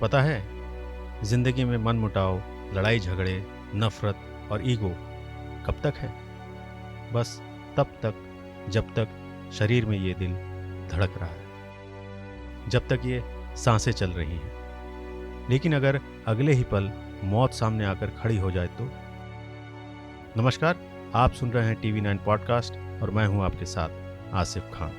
पता है, जिंदगी में मनमुटाव, लड़ाई झगड़े, नफरत और ईगो कब तक है? बस तब तक जब तक शरीर में ये दिल धड़क रहा है, जब तक ये सांसें चल रही हैं। लेकिन अगर अगले ही पल मौत सामने आकर खड़ी हो जाए तो? नमस्कार, आप सुन रहे हैं टीवी 9 पॉडकास्ट और मैं हूं आपके साथ आसिफ खान।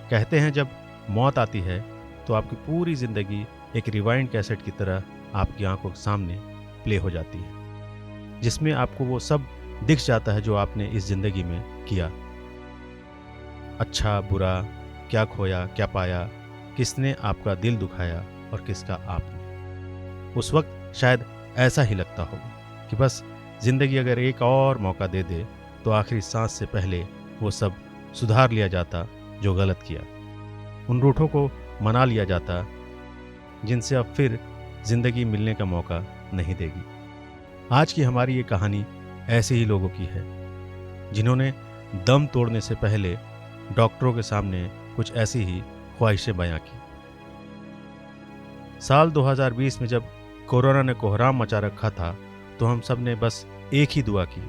कहते हैं जब मौत आती है तो आपकी पूरी जिंदगी एक रिवाइंड कैसेट की तरह आपकी आंखों के सामने प्ले हो जाती है, जिसमें आपको वो सब दिख जाता है जो आपने इस जिंदगी में किया। अच्छा बुरा, क्या खोया क्या पाया, किसने आपका दिल दुखाया और किसका आपने। उस वक्त शायद ऐसा ही लगता होगा कि बस जिंदगी अगर एक और मौका दे दे तो आखिरी सांस से पहले वो सब सुधार लिया जाता जो गलत किया, उन रूठों को मना लिया जाता जिनसे अब फिर जिंदगी मिलने का मौका नहीं देगी। आज की हमारी ये कहानी ऐसे ही लोगों की है जिन्होंने दम तोड़ने से पहले डॉक्टरों के सामने कुछ ऐसी ही ख्वाहिशें बयां की। साल 2020 में जब कोरोना ने कोहराम मचा रखा था तो हम सब ने बस एक ही दुआ की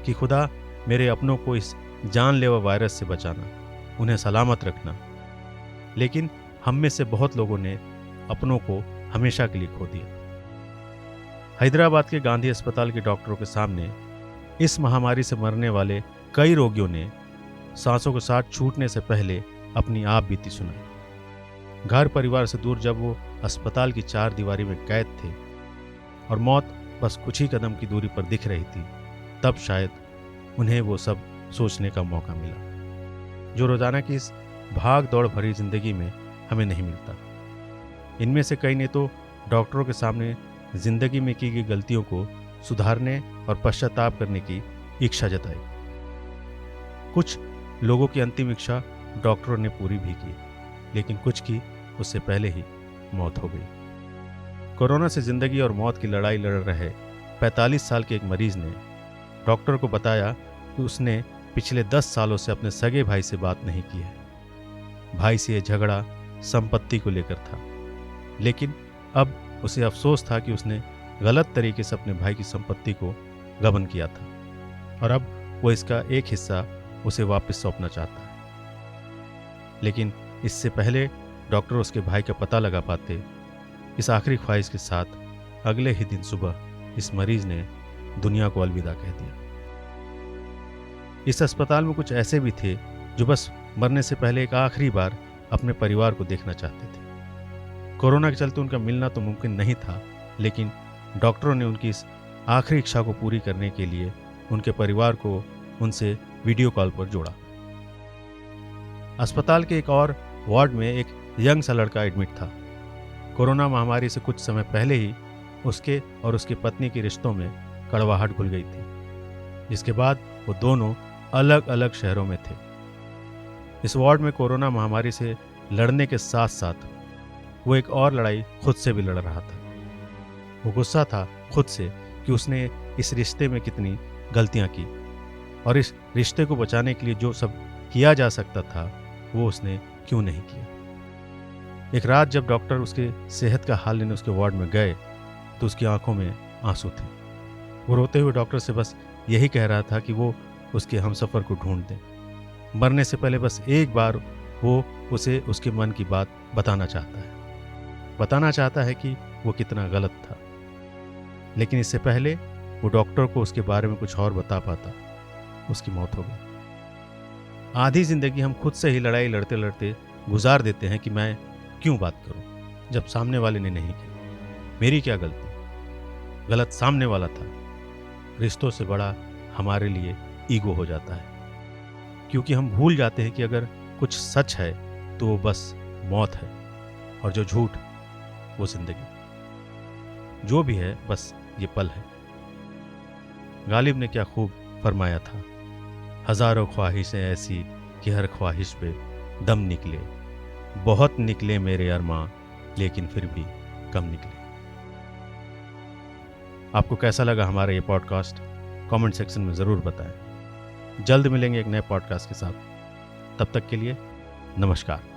कि खुदा मेरे अपनों को इस जानलेवा वायरस से बचाना, उन्हें सलामत रखना। लेकिन हम में से बहुत लोगों ने अपनों को हमेशा के लिए खो दिया। हैदराबाद के गांधी अस्पताल के डॉक्टरों के सामने इस महामारी से मरने वाले कई रोगियों ने सांसों के साथ छूटने से पहले अपनी आप बीती सुनाई। घर परिवार से दूर जब वो अस्पताल की 4 दीवारी में कैद थे और मौत बस कुछ ही कदम की दूरी पर दिख रही थी, तब शायद उन्हें वो सब सोचने का मौका मिला जो रोजाना की इस भाग दौड़ भरी जिंदगी में हमें नहीं मिलता। इनमें से कई ने तो डॉक्टरों के सामने जिंदगी में की गई गलतियों को सुधारने और पश्चाताप करने की इच्छा जताई। कुछ लोगों की अंतिम इच्छा डॉक्टरों ने पूरी भी की, लेकिन कुछ की उससे पहले ही मौत हो गई। कोरोना से जिंदगी और मौत की लड़ाई लड़ रहे 45 साल के एक मरीज ने डॉक्टर को बताया कि उसने पिछले 10 सालों से अपने सगे भाई से बात नहीं की है। भाई से यह झगड़ा संपत्ति को लेकर था, लेकिन अब उसे अफसोस था कि उसने गलत तरीके से अपने भाई की संपत्ति को गबन किया था और अब वो इसका एक हिस्सा उसे वापस सौंपना चाहता है। लेकिन इससे पहले डॉक्टर उसके भाई का पता लगा पाते, इस आखिरी ख्वाहिश के साथ अगले ही दिन सुबह इस मरीज ने दुनिया को अलविदा कह दिया। इस अस्पताल में कुछ ऐसे भी थे जो बस मरने से पहले एक आखिरी बार अपने परिवार को देखना चाहते थे। कोरोना के चलते उनका मिलना तो मुमकिन नहीं था, लेकिन डॉक्टरों ने उनकी इस आखिरी इच्छा को पूरी करने के लिए उनके परिवार को उनसे वीडियो कॉल पर जोड़ा। अस्पताल के एक और वार्ड में एक यंग सा लड़का एडमिट था। कोरोना महामारी से कुछ समय पहले ही उसके और उसकी पत्नी के रिश्तों में कड़वाहट घुल गई थी, जिसके बाद वो दोनों अलग अलग शहरों में थे। इस वार्ड में कोरोना महामारी से लड़ने के साथ साथ वो एक और लड़ाई खुद से भी लड़ रहा था। वो गुस्सा था खुद से कि उसने इस रिश्ते में कितनी गलतियां की और इस रिश्ते को बचाने के लिए जो सब किया जा सकता था वो उसने क्यों नहीं किया। एक रात जब डॉक्टर उसके सेहत का हाल लेने उसके वार्ड में गए तो उसकी आंखों में आंसू थे। वो रोते हुए डॉक्टर से बस यही कह रहा था कि वो उसके हमसफर को ढूंढ दें। मरने से पहले बस एक बार वो उसे उसके मन की बात बताना चाहता है कि वो कितना गलत था। लेकिन इससे पहले वो डॉक्टर को उसके बारे में कुछ और बता पाता, उसकी मौत हो गई। आधी जिंदगी हम खुद से ही लड़ाई लड़ते लड़ते गुजार देते हैं कि मैं क्यों बात करूं जब सामने वाले ने नहीं की। मेरी क्या गलती, गलत सामने वाला था। रिश्तों से बड़ा हमारे लिए ईगो हो जाता है, क्योंकि हम भूल जाते हैं कि अगर कुछ सच है तो वो बस मौत है और जो झूठ वो जिंदगी। जो भी है बस ये पल है। गालिब ने क्या खूब फरमाया था, हजारों ख्वाहिशें ऐसी कि हर ख्वाहिश पे दम निकले, बहुत निकले मेरे अरमां लेकिन फिर भी कम निकले। आपको कैसा लगा हमारा ये पॉडकास्ट कमेंट सेक्शन में ज़रूर बताएं। जल्द मिलेंगे एक नए पॉडकास्ट के साथ। तब तक के लिए नमस्कार।